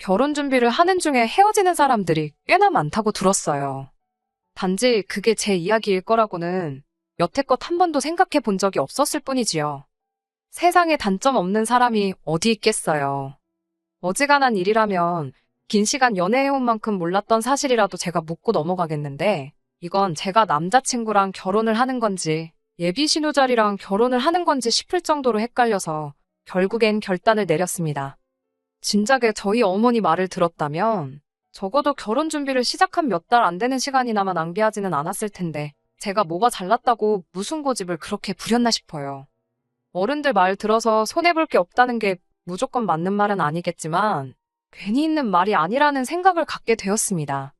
결혼 준비를 하는 중에 헤어지는 사람들이 꽤나 많다고 들었어요. 단지 그게 제 이야기일 거라고는 여태껏 한 번도 생각해 본 적이 없었을 뿐이지요. 세상에 단점 없는 사람이 어디 있겠어요. 어지간한 일이라면 긴 시간 연애해온 만큼 몰랐던 사실이라도 제가 묻고 넘어가겠는데, 이건 제가 남자친구랑 결혼을 하는 건지 예비 신우자리랑 결혼을 하는 건지 싶을 정도로 헷갈려서 결국엔 결단을 내렸습니다. 진작에 저희 어머니 말을 들었다면 적어도 결혼 준비를 시작한 몇 달 안 되는 시간이나마 낭비하지는 않았을 텐데, 제가 뭐가 잘났다고 무슨 고집을 그렇게 부렸나 싶어요. 어른들 말 들어서 손해볼 게 없다는 게 무조건 맞는 말은 아니겠지만 괜히 있는 말이 아니라는 생각을 갖게 되었습니다.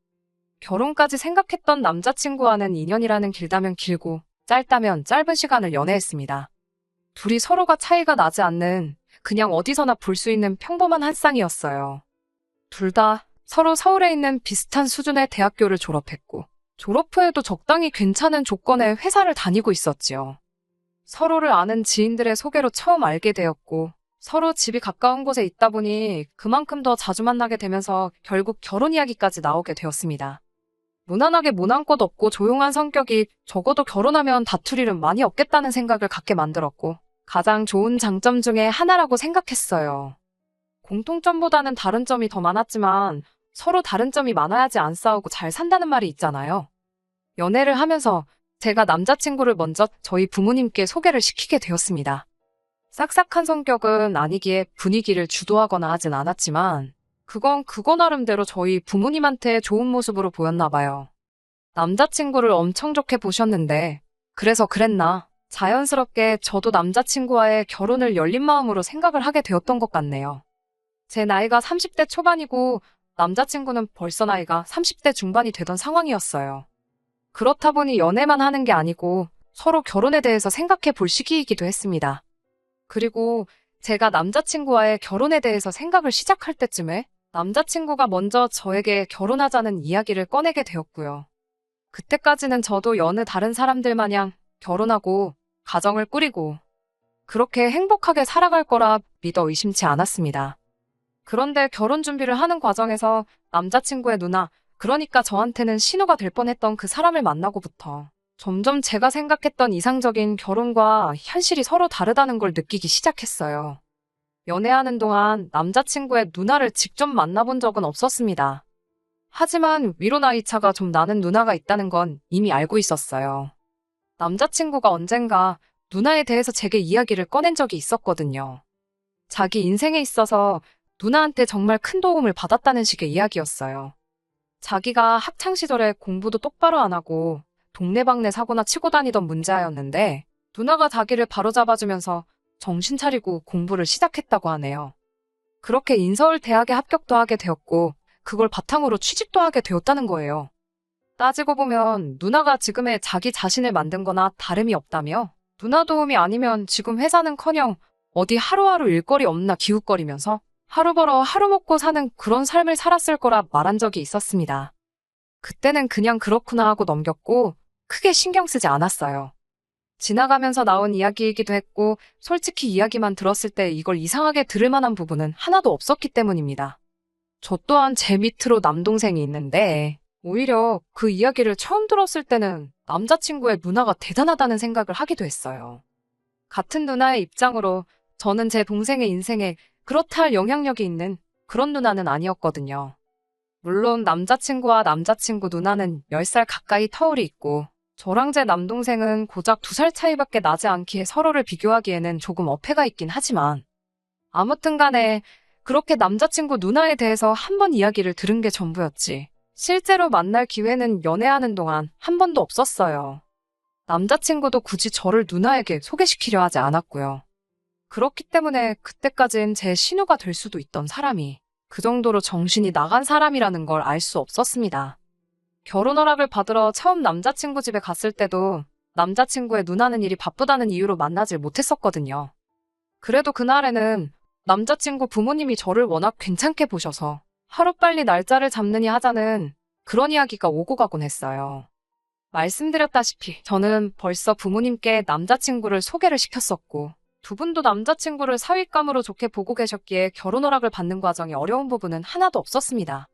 결혼까지 생각했던 남자친구와는 인연이라는 길다면 길고 짧다면 짧은 시간을 연애했습니다. 둘이 서로가 차이가 나지 않는 그냥 어디서나 볼 수 있는 평범한 한 쌍이었어요. 둘 다 서로 서울에 있는 비슷한 수준의 대학교를 졸업했고 졸업 후에도 적당히 괜찮은 조건의 회사를 다니고 있었지요. 서로를 아는 지인들의 소개로 처음 알게 되었고 서로 집이 가까운 곳에 있다 보니 그만큼 더 자주 만나게 되면서 결국 결혼 이야기까지 나오게 되었습니다. 무난하게 모난 것 없고 조용한 성격이 적어도 결혼하면 다툴 일은 많이 없겠다는 생각을 갖게 만들었고 가장 좋은 장점 중에 하나라고 생각했어요. 공통점보다는 다른 점이 더 많았지만 서로 다른 점이 많아야지 안 싸우고 잘 산다는 말이 있잖아요. 연애를 하면서 제가 남자친구를 먼저 저희 부모님께 소개를 시키게 되었습니다. 싹싹한 성격은 아니기에 분위기를 주도하거나 하진 않았지만 그건 그거 나름대로 저희 부모님한테 좋은 모습으로 보였나 봐요. 남자친구를 엄청 좋게 보셨는데 그래서 그랬나 자연스럽게 저도 남자친구와의 결혼을 열린 마음으로 생각을 하게 되었던 것 같네요. 제 나이가 30대 초반이고 남자친구는 벌써 나이가 30대 중반이 되던 상황이었어요. 그렇다 보니 연애만 하는 게 아니고 서로 결혼에 대해서 생각해 볼 시기이기도 했습니다. 그리고 제가 남자친구와의 결혼에 대해서 생각을 시작할 때쯤에 남자친구가 먼저 저에게 결혼하자는 이야기를 꺼내게 되었고요. 그때까지는 저도 여느 다른 사람들 마냥 결혼하고 가정을 꾸리고 그렇게 행복하게 살아갈 거라 믿어 의심치 않았습니다. 그런데 결혼 준비를 하는 과정에서 남자친구의 누나, 그러니까 저한테는 신우가 될 뻔했던 그 사람을 만나고부터 점점 제가 생각했던 이상적인 결혼과 현실이 서로 다르다는 걸 느끼기 시작했어요. 연애하는 동안 남자친구의 누나를 직접 만나본 적은 없었습니다. 하지만 위로 나이 차가 좀 나는 누나가 있다는 건 이미 알고 있었어요. 남자친구가 언젠가 누나에 대해서 제게 이야기를 꺼낸 적이 있었거든요. 자기 인생에 있어서 누나한테 정말 큰 도움을 받았다는 식의 이야기였어요. 자기가 학창시절에 공부도 똑바로 안 하고 동네방네 사고나 치고 다니던 문제아였는데 누나가 자기를 바로잡아주면서 정신 차리고 공부를 시작했다고 하네요. 그렇게 인서울 대학에 합격도 하게 되었고 그걸 바탕으로 취직도 하게 되었다는 거예요. 따지고 보면 누나가 지금의 자기 자신을 만든 거나 다름이 없다며 누나 도움이 아니면 지금 회사는커녕 어디 하루하루 일거리 없나 기웃거리면서 하루 벌어 하루 먹고 사는 그런 삶을 살았을 거라 말한 적이 있었습니다. 그때는 그냥 그렇구나 하고 넘겼고 크게 신경 쓰지 않았어요. 지나가면서 나온 이야기이기도 했고 솔직히 이야기만 들었을 때 이걸 이상하게 들을 만한 부분은 하나도 없었기 때문입니다. 저 또한 제 밑으로 남동생이 있는데 오히려 그 이야기를 처음 들었을 때는 남자친구의 누나가 대단하다는 생각을 하기도 했어요. 같은 누나의 입장으로 저는 제 동생의 인생에 그렇다 할 영향력이 있는 그런 누나는 아니었거든요. 물론 남자친구와 남자친구 누나는 10살 가까이 터울이 있고 저랑 제 남동생은 고작 2살 차이밖에 나지 않기에 서로를 비교하기에는 조금 어폐가 있긴 하지만 아무튼 간에 그렇게 남자친구 누나에 대해서 한 번 이야기를 들은 게 전부였지 실제로 만날 기회는 연애하는 동안 한 번도 없었어요. 남자친구도 굳이 저를 누나에게 소개시키려 하지 않았고요. 그렇기 때문에 그때까진 제 신우가 될 수도 있던 사람이 그 정도로 정신이 나간 사람이라는 걸 알 수 없었습니다. 결혼 허락을 받으러 처음 남자친구 집에 갔을 때도 남자친구의 누나는 일이 바쁘다는 이유로 만나질 못했었거든요. 그래도 그날에는 남자친구 부모님이 저를 워낙 괜찮게 보셔서 하루빨리 날짜를 잡느니 하자는 그런 이야기가 오고 가곤 했어요. 말씀드렸다시피 저는 벌써 부모님께 남자친구를 소개를 시켰었고 두 분도 남자친구를 사윗감으로 좋게 보고 계셨기에 결혼 허락을 받는 과정이 어려운 부분은 하나도 없었습니다.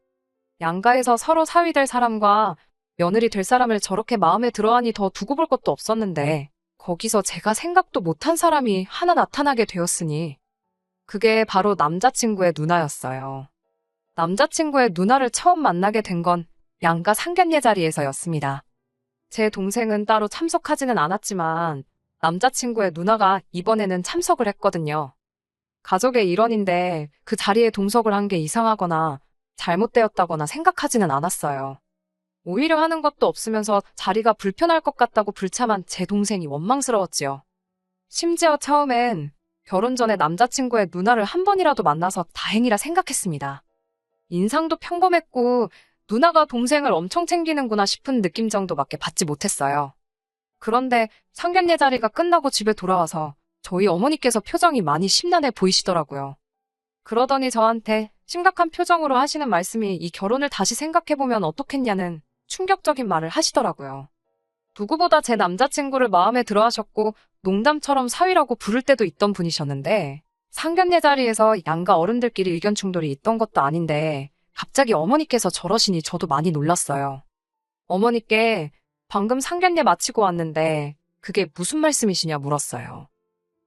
양가에서 서로 사위 될 사람과 며느리 될 사람을 저렇게 마음에 들어하니 더 두고 볼 것도 없었는데 거기서 제가 생각도 못한 사람이 하나 나타나게 되었으니 그게 바로 남자친구의 누나였어요. 남자친구의 누나를 처음 만나게 된 건 양가 상견례 자리에서였습니다. 제 동생은 따로 참석하지는 않았지만 남자친구의 누나가 이번에는 참석을 했거든요. 가족의 일원인데 그 자리에 동석을 한 게 이상하거나 잘못되었다거나 생각하지는 않았어요. 오히려 하는 것도 없으면서 자리가 불편할 것 같다고 불참한 제 동생이 원망스러웠지요. 심지어 처음엔 결혼 전에 남자친구의 누나를 한 번이라도 만나서 다행이라 생각했습니다. 인상도 평범했고 누나가 동생을 엄청 챙기는구나 싶은 느낌 정도밖에 받지 못했어요. 그런데 상견례 자리가 끝나고 집에 돌아와서 저희 어머니께서 표정이 많이 심란해 보이시더라고요. 그러더니 저한테 심각한 표정으로 하시는 말씀이 이 결혼을 다시 생각해보면 어떻겠냐는 충격적인 말을 하시더라고요. 누구보다 제 남자친구를 마음에 들어 하셨고 농담처럼 사위라고 부를 때도 있던 분이셨는데 상견례 자리에서 양가 어른들끼리 의견 충돌이 있던 것도 아닌데 갑자기 어머니께서 저러시니 저도 많이 놀랐어요. 어머니께 방금 상견례 마치고 왔는데 그게 무슨 말씀이시냐 물었어요.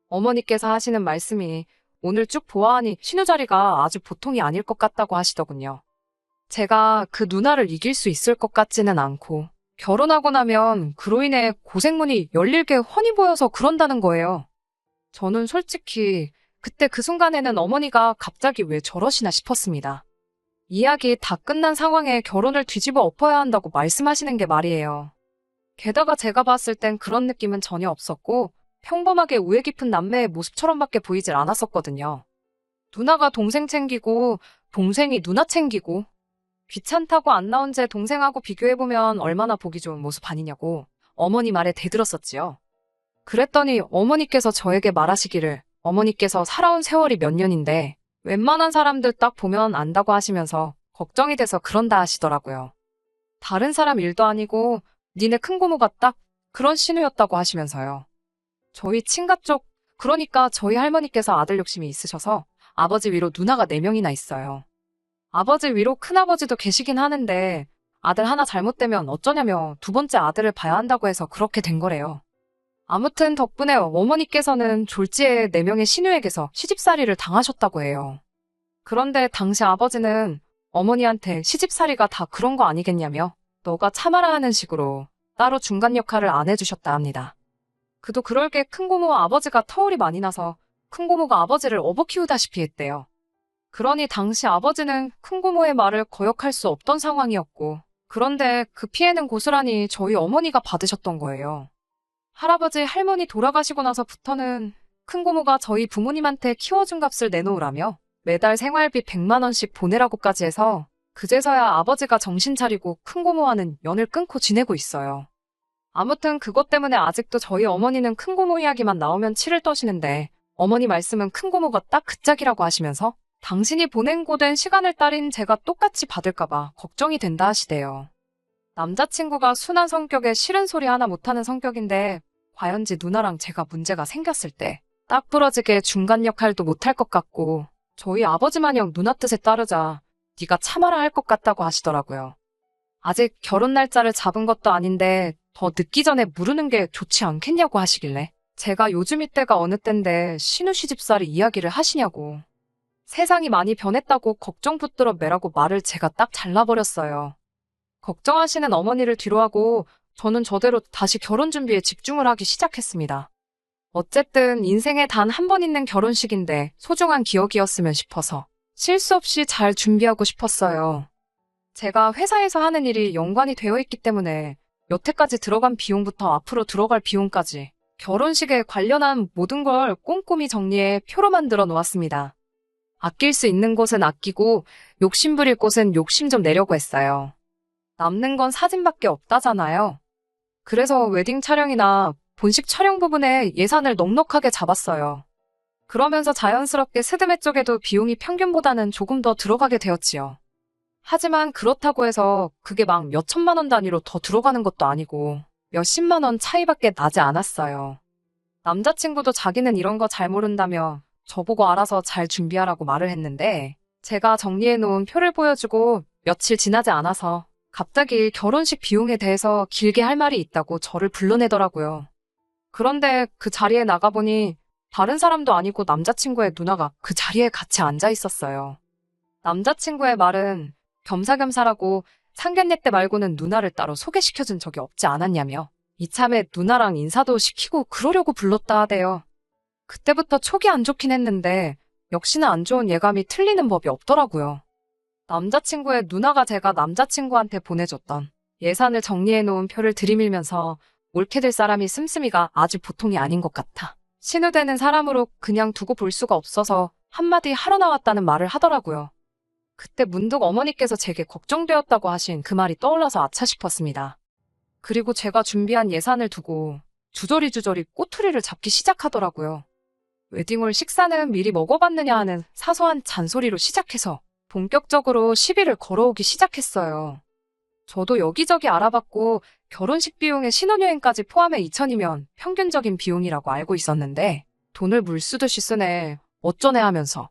어머니께서 하시는 말씀이 오늘 쭉 보아하니 신우자리가 아주 보통이 아닐 것 같다고 하시더군요. 제가 그 누나를 이길 수 있을 것 같지는 않고 결혼하고 나면 그로 인해 고생문이 열릴 게 훤히 보여서 그런다는 거예요. 저는 솔직히 그때 그 순간에는 어머니가 갑자기 왜 저러시나 싶었습니다. 이야기 다 끝난 상황에 결혼을 뒤집어 엎어야 한다고 말씀하시는 게 말이에요. 게다가 제가 봤을 땐 그런 느낌은 전혀 없었고 평범하게 우애 깊은 남매의 모습처럼밖에 보이질 않았었거든요. 누나가 동생 챙기고 동생이 누나 챙기고 귀찮다고 안 나온 제 동생하고 비교해보면 얼마나 보기 좋은 모습 아니냐고 어머니 말에 대들었었지요. 그랬더니 어머니께서 저에게 말하시기를 어머니께서 살아온 세월이 몇 년인데 웬만한 사람들 딱 보면 안다고 하시면서 걱정이 돼서 그런다 하시더라고요. 다른 사람 일도 아니고 니네 큰고모가 딱 그런 신우였다고 하시면서요. 저희 친가 쪽, 그러니까 저희 할머니께서 아들 욕심이 있으셔서 아버지 위로 누나가 4명이나 있어요. 아버지 위로 큰아버지도 계시긴 하는데 아들 하나 잘못되면 어쩌냐며 두 번째 아들을 봐야 한다고 해서 그렇게 된 거래요. 아무튼 덕분에 어머니께서는 졸지에 4명의 시누에게서 시집살이를 당하셨다고 해요. 그런데 당시 아버지는 어머니한테 시집살이가 다 그런 거 아니겠냐며 너가 참아라 하는 식으로 따로 중간 역할을 안 해주셨다 합니다. 그도 그럴 게 큰고모와 아버지가 터울이 많이 나서 큰고모가 아버지를 업어 키우다시피 했대요. 그러니 당시 아버지는 큰고모의 말을 거역할 수 없던 상황이었고 그런데 그 피해는 고스란히 저희 어머니가 받으셨던 거예요. 할아버지, 할머니 돌아가시고 나서부터는 큰고모가 저희 부모님한테 키워준 값을 내놓으라며 매달 생활비 100만 원씩 보내라고까지 해서 그제서야 아버지가 정신 차리고 큰고모와는 연을 끊고 지내고 있어요. 아무튼 그것 때문에 아직도 저희 어머니는 큰고모 이야기만 나오면 치를 떠시는데 어머니 말씀은 큰고모가 딱 그 짝이라고 하시면서 당신이 보낸 고된 시간을 딸인 제가 똑같이 받을까봐 걱정이 된다 하시대요. 남자친구가 순한 성격에 싫은 소리 하나 못하는 성격인데 과연지 누나랑 제가 문제가 생겼을 때 딱 부러지게 중간 역할도 못할 것 같고 저희 아버지 마냥 누나 뜻에 따르자 네가 참아라 할 것 같다고 하시더라고요. 아직 결혼 날짜를 잡은 것도 아닌데 더 늦기 전에 무르는 게 좋지 않겠냐고 하시길래 제가 요즘 이때가 어느 땐데 신우 시집살이 이야기를 하시냐고 세상이 많이 변했다고 걱정 붙들어 매라고 말을 제가 딱 잘라버렸어요. 걱정하시는 어머니를 뒤로하고 저는 저대로 다시 결혼 준비에 집중을 하기 시작했습니다. 어쨌든 인생에 단 한 번 있는 결혼식인데 소중한 기억이었으면 싶어서 실수 없이 잘 준비하고 싶었어요. 제가 회사에서 하는 일이 연관이 되어 있기 때문에 여태까지 들어간 비용부터 앞으로 들어갈 비용까지 결혼식에 관련한 모든 걸 꼼꼼히 정리해 표로 만들어 놓았습니다. 아낄 수 있는 곳은 아끼고 욕심 부릴 곳은 욕심 좀 내려고 했어요. 남는 건 사진밖에 없다잖아요. 그래서 웨딩 촬영이나 본식 촬영 부분에 예산을 넉넉하게 잡았어요. 그러면서 자연스럽게 스드메 쪽에도 비용이 평균보다는 조금 더 들어가게 되었지요. 하지만 그렇다고 해서 그게 막 몇천만 원 단위로 더 들어가는 것도 아니고 몇십만 원 차이밖에 나지 않았어요. 남자친구도 자기는 이런 거 잘 모른다며 저보고 알아서 잘 준비하라고 말을 했는데 제가 정리해놓은 표를 보여주고 며칠 지나지 않아서 갑자기 결혼식 비용에 대해서 길게 할 말이 있다고 저를 불러내더라고요. 그런데 그 자리에 나가보니 다른 사람도 아니고 남자친구의 누나가 그 자리에 같이 앉아 있었어요. 남자친구의 말은 겸사겸사라고 상견례 때 말고는 누나를 따로 소개시켜준 적이 없지 않았냐며 이참에 누나랑 인사도 시키고 그러려고 불렀다 하대요. 그때부터 촉이 안 좋긴 했는데 역시나 안 좋은 예감이 틀리는 법이 없더라고요. 남자친구의 누나가 제가 남자친구한테 보내줬던 예산을 정리해놓은 표를 들이밀면서 옳게 될 사람이 씀씀이가 아주 보통이 아닌 것 같아. 신우되는 사람으로 그냥 두고 볼 수가 없어서 한마디 하러 나왔다는 말을 하더라고요. 그때 문득 어머니께서 제게 걱정되었다고 하신 그 말이 떠올라서 아차 싶었습니다. 그리고 제가 준비한 예산을 두고 주저리 꼬투리를 잡기 시작하더라고요. 웨딩홀 식사는 미리 먹어봤느냐 하는 사소한 잔소리로 시작해서 본격적으로 시비를 걸어오기 시작했어요. 저도 여기저기 알아봤고 결혼식 비용에 신혼여행까지 포함해 2천이면 평균적인 비용이라고 알고 있었는데 돈을 물쓰듯이 쓰네, 어쩌네 하면서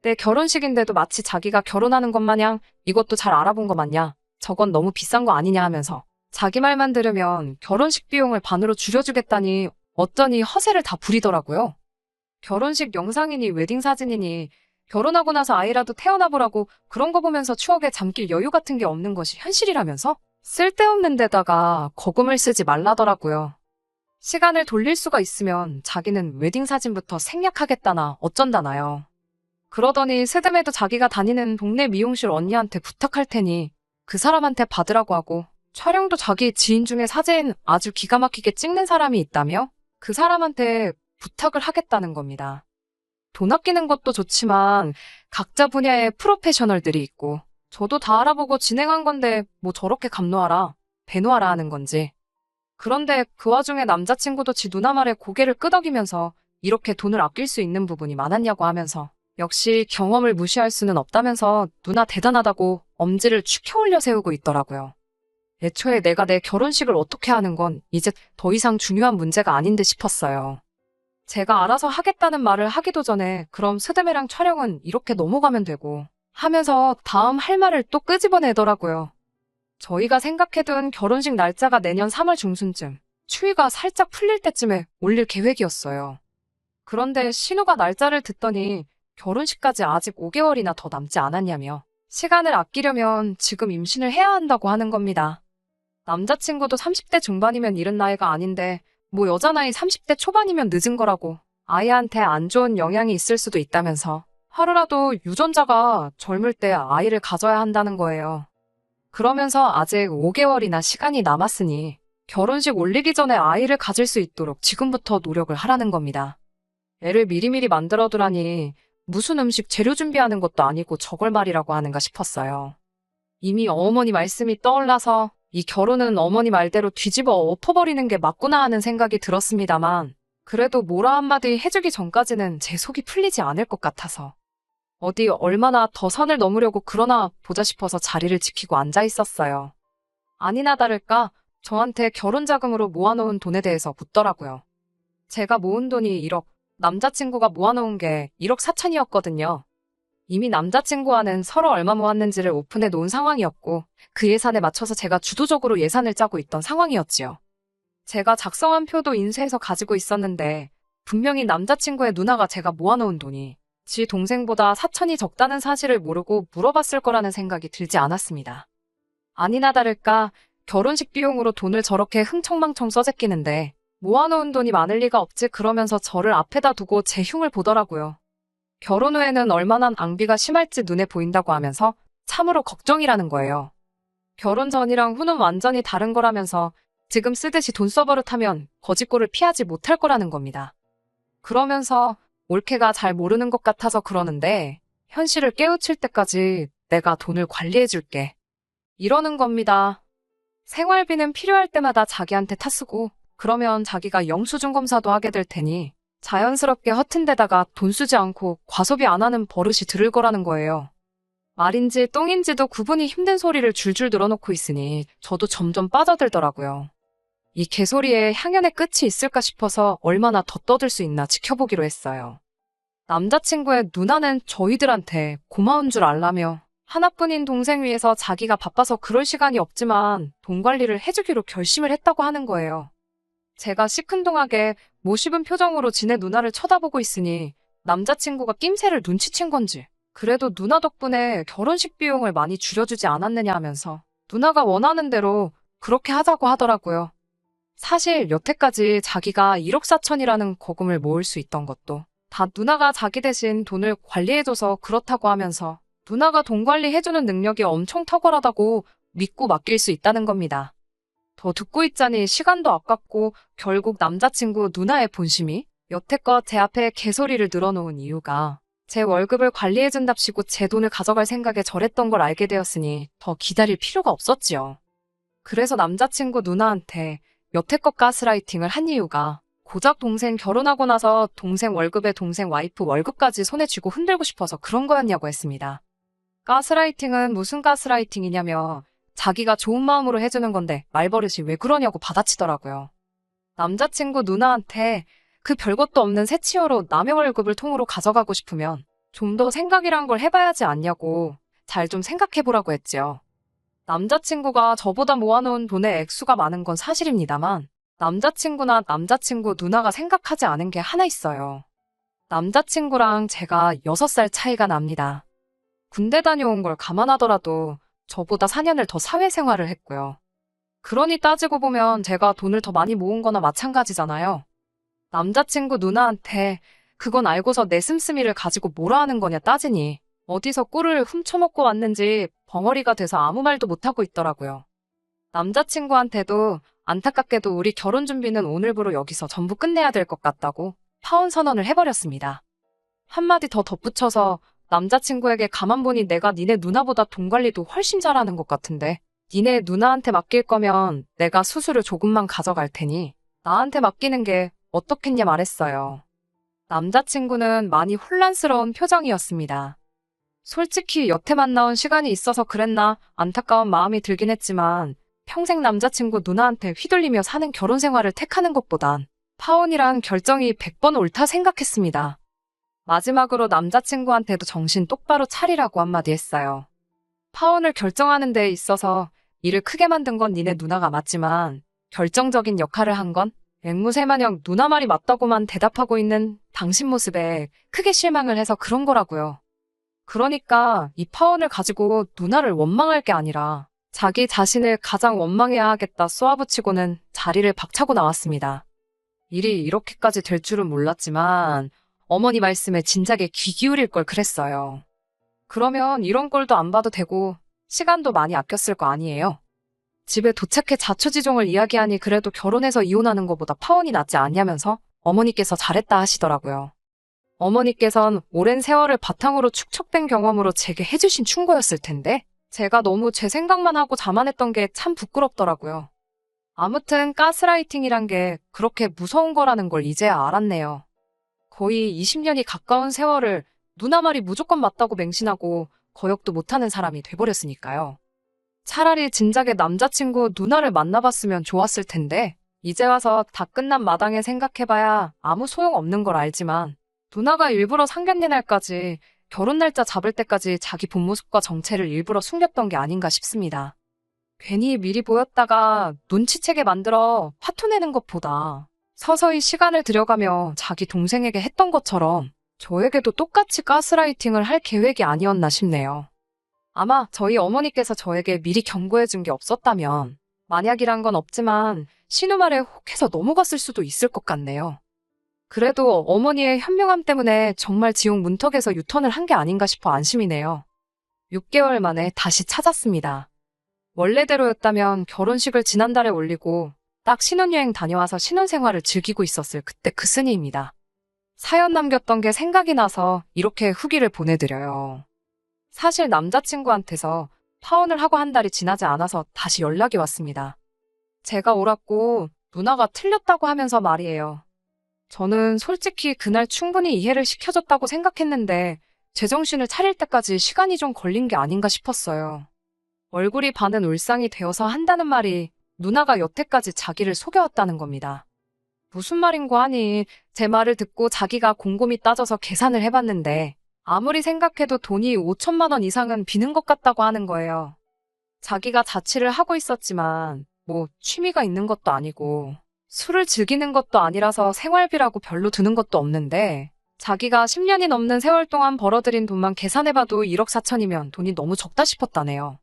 내 결혼식인데도 마치 자기가 결혼하는 것 마냥 이것도 잘 알아본 것 맞냐, 저건 너무 비싼 거 아니냐 하면서 자기 말만 들으면 결혼식 비용을 반으로 줄여주겠다니 어쩌니 허세를 다 부리더라고요. 결혼식 영상이니 웨딩 사진이니 결혼하고 나서 아이라도 태어나보라고 그런 거 보면서 추억에 잠길 여유 같은 게 없는 것이 현실이라면서 쓸데없는 데다가 거금을 쓰지 말라더라고요. 시간을 돌릴 수가 있으면 자기는 웨딩 사진부터 생략하겠다나 어쩐다나요. 그러더니 스드메도 자기가 다니는 동네 미용실 언니한테 부탁할 테니 그 사람한테 받으라고 하고 촬영도 자기 지인 중에 사진 아주 기가 막히게 찍는 사람이 있다며 그 사람한테 부탁을 하겠다는 겁니다. 돈 아끼는 것도 좋지만 각자 분야의 프로페셔널들이 있고 저도 다 알아보고 진행한 건데 뭐 저렇게 감노하라, 배노하라 하는 건지. 그런데 그 와중에 남자친구도 지 누나 말에 고개를 끄덕이면서 이렇게 돈을 아낄 수 있는 부분이 많았냐고 하면서 역시 경험을 무시할 수는 없다면서 누나 대단하다고 엄지를 축혀 올려 세우고 있더라고요. 애초에 내가 내 결혼식을 어떻게 하는 건 이제 더 이상 중요한 문제가 아닌 듯 싶었어요. 제가 알아서 하겠다는 말을 하기도 전에 그럼 스드메랑 촬영은 이렇게 넘어가면 되고 하면서 다음 할 말을 또 끄집어내더라고요. 저희가 생각해둔 결혼식 날짜가 내년 3월 중순쯤 추위가 살짝 풀릴 때쯤에 올릴 계획이었어요. 그런데 신우가 날짜를 듣더니 결혼식까지 아직 5개월이나 더 남지 않았냐며 시간을 아끼려면 지금 임신을 해야 한다고 하는 겁니다. 남자친구도 30대 중반이면 이른 나이가 아닌데 뭐 여자 나이 30대 초반이면 늦은 거라고 아이한테 안 좋은 영향이 있을 수도 있다면서 하루라도 유전자가 젊을 때 아이를 가져야 한다는 거예요. 그러면서 아직 5개월이나 시간이 남았으니 결혼식 올리기 전에 아이를 가질 수 있도록 지금부터 노력을 하라는 겁니다. 애를 미리미리 만들어두라니 무슨 음식 재료 준비하는 것도 아니고 저걸 말이라고 하는가 싶었어요. 이미 어머니 말씀이 떠올라서 이 결혼은 어머니 말대로 뒤집어 엎어버리는 게 맞구나 하는 생각이 들었습니다만 그래도 뭐라 한마디 해주기 전까지는 제 속이 풀리지 않을 것 같아서 어디 얼마나 더 선을 넘으려고 그러나 보자 싶어서 자리를 지키고 앉아 있었어요. 아니나 다를까 저한테 결혼 자금으로 모아놓은 돈에 대해서 묻더라고요. 제가 모은 돈이 1억, 남자친구가 모아놓은 게 1억 4천이었거든요. 이미 남자친구와는 서로 얼마 모았는지를 오픈해 놓은 상황이었고 그 예산에 맞춰서 제가 주도적으로 예산을 짜고 있던 상황이었지요. 제가 작성한 표도 인쇄해서 가지고 있었는데 분명히 남자친구의 누나가 제가 모아놓은 돈이 지 동생보다 4천이 적다는 사실을 모르고 물어봤을 거라는 생각이 들지 않았습니다. 아니나 다를까 결혼식 비용으로 돈을 저렇게 흥청망청 써제끼는데 모아놓은 돈이 많을 리가 없지 그러면서 저를 앞에다 두고 제 흉을 보더라고요. 결혼 후에는 얼마나 낭비가 심할지 눈에 보인다고 하면서 참으로 걱정이라는 거예요. 결혼 전이랑 후는 완전히 다른 거라면서 지금 쓰듯이 돈 써버릇하면 거짓골을 피하지 못할 거라는 겁니다. 그러면서 올케가 잘 모르는 것 같아서 그러는데 현실을 깨우칠 때까지 내가 돈을 관리해줄게. 이러는 겁니다. 생활비는 필요할 때마다 자기한테 타쓰고 그러면 자기가 영수증 검사도 하게 될 테니 자연스럽게 허튼 데다가 돈 쓰지 않고 과소비 안 하는 버릇이 들을 거라는 거예요. 말인지 똥인지도 구분이 힘든 소리를 줄줄 늘어놓고 있으니 저도 점점 빠져들더라고요. 이 개소리에 향연의 끝이 있을까 싶어서 얼마나 더 떠들 수 있나 지켜보기로 했어요. 남자친구의 누나는 저희들한테 고마운 줄 알라며 하나뿐인 동생 위해서 자기가 바빠서 그럴 시간이 없지만 돈 관리를 해주기로 결심을 했다고 하는 거예요. 제가 시큰둥하게 모씹은 표정으로 지네 누나를 쳐다보고 있으니 남자친구가 낌새를 눈치챈 건지 그래도 누나 덕분에 결혼식 비용을 많이 줄여주지 않았느냐 하면서 누나가 원하는 대로 그렇게 하자고 하더라고요. 사실 여태까지 자기가 1억 4천이라는 거금을 모을 수 있던 것도 다 누나가 자기 대신 돈을 관리해줘서 그렇다고 하면서 누나가 돈 관리해주는 능력이 엄청 탁월하다고 믿고 맡길 수 있다는 겁니다. 더 듣고 있자니 시간도 아깝고 결국 남자친구 누나의 본심이 여태껏 제 앞에 개소리를 늘어놓은 이유가 제 월급을 관리해준답시고 제 돈을 가져갈 생각에 저랬던 걸 알게 되었으니 더 기다릴 필요가 없었지요. 그래서 남자친구 누나한테 여태껏 가스라이팅을 한 이유가 고작 동생 결혼하고 나서 동생 월급에 동생 와이프 월급까지 손에 쥐고 흔들고 싶어서 그런 거였냐고 했습니다. 가스라이팅은 무슨 가스라이팅이냐며 자기가 좋은 마음으로 해주는 건데 말버릇이 왜 그러냐고 받아치더라고요. 남자친구 누나한테 그 별것도 없는 새치어로 남의 월급을 통으로 가져가고 싶으면 좀 더 생각이란 걸 해봐야지 않냐고 잘 좀 생각해보라고 했지요. 남자친구가 저보다 모아놓은 돈의 액수가 많은 건 사실입니다만 남자친구나 남자친구 누나가 생각하지 않은 게 하나 있어요. 남자친구랑 제가 6살 차이가 납니다. 군대 다녀온 걸 감안하더라도 저보다 4년을 더 사회생활을 했고요. 그러니 따지고 보면 제가 돈을 더 많이 모은 거나 마찬가지잖아요. 남자친구 누나한테 그건 알고서 내 씀씀이를 가지고 뭐라 하는 거냐 따지니 어디서 꿀을 훔쳐먹고 왔는지 벙어리가 돼서 아무 말도 못하고 있더라고요. 남자친구한테도 안타깝게도 우리 결혼 준비는 오늘부로 여기서 전부 끝내야 될 것 같다고 파혼 선언을 해버렸습니다. 한마디 더 덧붙여서 남자친구에게 가만 보니 내가 니네 누나보다 돈 관리도 훨씬 잘하는 것 같은데 니네 누나한테 맡길 거면 내가 수수료 조금만 가져갈 테니 나한테 맡기는 게 어떻겠냐 말했어요. 남자친구는 많이 혼란스러운 표정이었습니다. 솔직히 여태 만나온 시간이 있어서 그랬나 안타까운 마음이 들긴 했지만 평생 남자친구 누나한테 휘둘리며 사는 결혼 생활을 택하는 것보단 파혼이란 결정이 100번 옳다 생각했습니다. 마지막으로 남자친구한테도 정신 똑바로 차리라고 한마디 했어요. 파혼을 결정하는 데 있어서 일을 크게 만든 건 니네 누나가 맞지만 결정적인 역할을 한 건 앵무새마냥 누나 말이 맞다고만 대답하고 있는 당신 모습에 크게 실망을 해서 그런 거라고요. 그러니까 이 파혼을 가지고 누나를 원망할 게 아니라 자기 자신을 가장 원망해야 하겠다 쏘아붙이고는 자리를 박차고 나왔습니다. 일이 이렇게까지 될 줄은 몰랐지만 어머니 말씀에 진작에 귀 기울일 걸 그랬어요. 그러면 이런 꼴도 안 봐도 되고 시간도 많이 아꼈을 거 아니에요. 집에 도착해 자초지종을 이야기하니 그래도 결혼해서 이혼하는 것보다 파혼이 낫지 않냐면서 어머니께서 잘했다 하시더라고요. 어머니께선 오랜 세월을 바탕으로 축적된 경험으로 제게 해주신 충고였을 텐데 제가 너무 제 생각만 하고 자만했던 게 참 부끄럽더라고요. 아무튼 가스라이팅이란 게 그렇게 무서운 거라는 걸 이제야 알았네요. 거의 20년이 가까운 세월을 누나 말이 무조건 맞다고 맹신하고 거역도 못하는 사람이 돼버렸으니까요. 차라리 진작에 남자친구 누나를 만나봤으면 좋았을 텐데 이제 와서 다 끝난 마당에 생각해봐야 아무 소용없는 걸 알지만 누나가 일부러 상견례 날까지 결혼 날짜 잡을 때까지 자기 본 모습과 정체를 일부러 숨겼던 게 아닌가 싶습니다. 괜히 미리 보였다가 눈치채게 만들어 화투 내는 것보다 서서히 시간을 들여가며 자기 동생에게 했던 것처럼 저에게도 똑같이 가스라이팅을 할 계획이 아니었나 싶네요. 아마 저희 어머니께서 저에게 미리 경고해준 게 없었다면 만약이란 건 없지만 신우말에 혹해서 넘어갔을 수도 있을 것 같네요. 그래도 어머니의 현명함 때문에 정말 지옥 문턱에서 유턴을 한 게 아닌가 싶어 안심이네요. 6개월 만에 다시 찾았습니다. 원래대로였다면 결혼식을 지난달에 올리고 딱 신혼여행 다녀와서 신혼생활을 즐기고 있었을 그때 그 스니입니다. 사연 남겼던 게 생각이 나서 이렇게 후기를 보내드려요. 사실 남자친구한테서 파혼을 하고 한 달이 지나지 않아서 다시 연락이 왔습니다. 제가 옳았고 누나가 틀렸다고 하면서 말이에요. 저는 솔직히 그날 충분히 이해를 시켜줬다고 생각했는데 제정신을 차릴 때까지 시간이 좀 걸린 게 아닌가 싶었어요. 얼굴이 반은 울상이 되어서 한다는 말이 누나가 여태까지 자기를 속여왔다는 겁니다. 무슨 말인고 하니 제 말을 듣고 자기가 곰곰이 따져서 계산을 해봤는데 아무리 생각해도 돈이 5천만 원 이상은 비는 것 같다고 하는 거예요. 자기가 자취를 하고 있었지만 뭐 취미가 있는 것도 아니고 술을 즐기는 것도 아니라서 생활비라고 별로 드는 것도 없는데 자기가 10년이 넘는 세월 동안 벌어들인 돈만 계산해봐도 1억 4천이면 돈이 너무 적다 싶었다네요.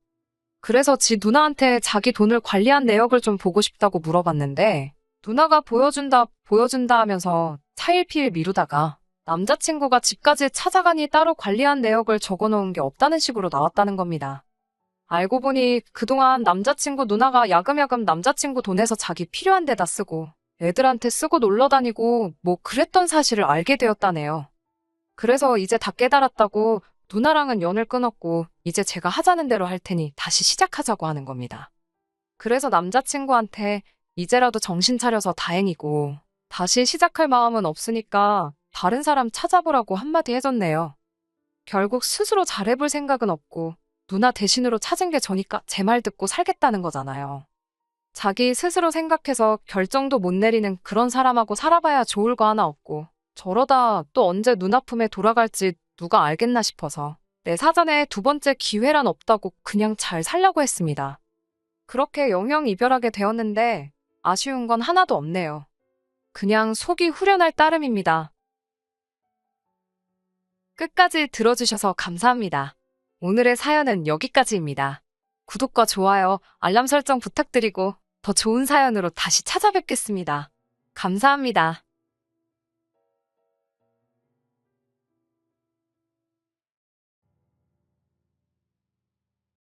그래서 지 누나한테 자기 돈을 관리한 내역을 좀 보고 싶다고 물어봤는데 누나가 보여준다 하면서 차일피일 미루다가 남자친구가 집까지 찾아가니 따로 관리한 내역을 적어놓은 게 없다는 식으로 나왔다는 겁니다. 알고 보니 그동안 남자친구 누나가 야금야금 남자친구 돈에서 자기 필요한 데다 쓰고 애들한테 쓰고 놀러 다니고 뭐 그랬던 사실을 알게 되었다네요. 그래서 이제 다 깨달았다고 누나랑은 연을 끊었고 이제 제가 하자는 대로 할 테니 다시 시작하자고 하는 겁니다. 그래서 남자친구한테 이제라도 정신 차려서 다행이고 다시 시작할 마음은 없으니까 다른 사람 찾아보라고 한마디 해줬네요. 결국 스스로 잘해볼 생각은 없고 누나 대신으로 찾은 게 저니까 제 말 듣고 살겠다는 거잖아요. 자기 스스로 생각해서 결정도 못 내리는 그런 사람하고 살아봐야 좋을 거 하나 없고 저러다 또 언제 눈 아픔에 돌아갈지 누가 알겠나 싶어서 내 사전에 두 번째 기회란 없다고 그냥 잘 살려고 했습니다. 그렇게 영영 이별하게 되었는데 아쉬운 건 하나도 없네요. 그냥 속이 후련할 따름입니다. 끝까지 들어주셔서 감사합니다. 오늘의 사연은 여기까지입니다. 구독과 좋아요, 알람 설정 부탁드리고 더 좋은 사연으로 다시 찾아뵙겠습니다. 감사합니다.